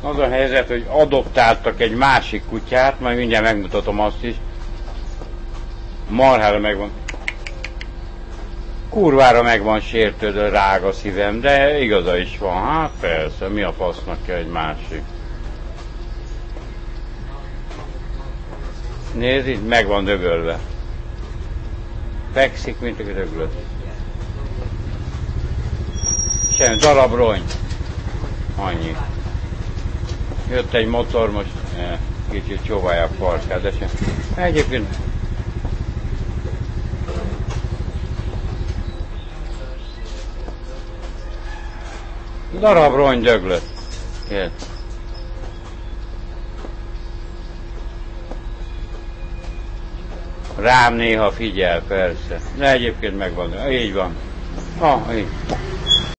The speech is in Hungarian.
Az a helyzet, hogy adoptáltak egy másik kutyát, majd mindjárt megmutatom azt is. Marhára megvan. Kurvára meg van sértődve, rág szívem, de igaza is van. Hát persze, mi a fasznak kell egy másik. Nézd, itt meg van dögölve. Fekszik, mint a döglött. Semmi, darabrony. Annyi. Jött egy motor, most kicsit csóválja a farkát, de sem. Egyébként darabrongy döglött. Jött. Rám néha figyel, persze. De egyébként megvan. Így van. Így.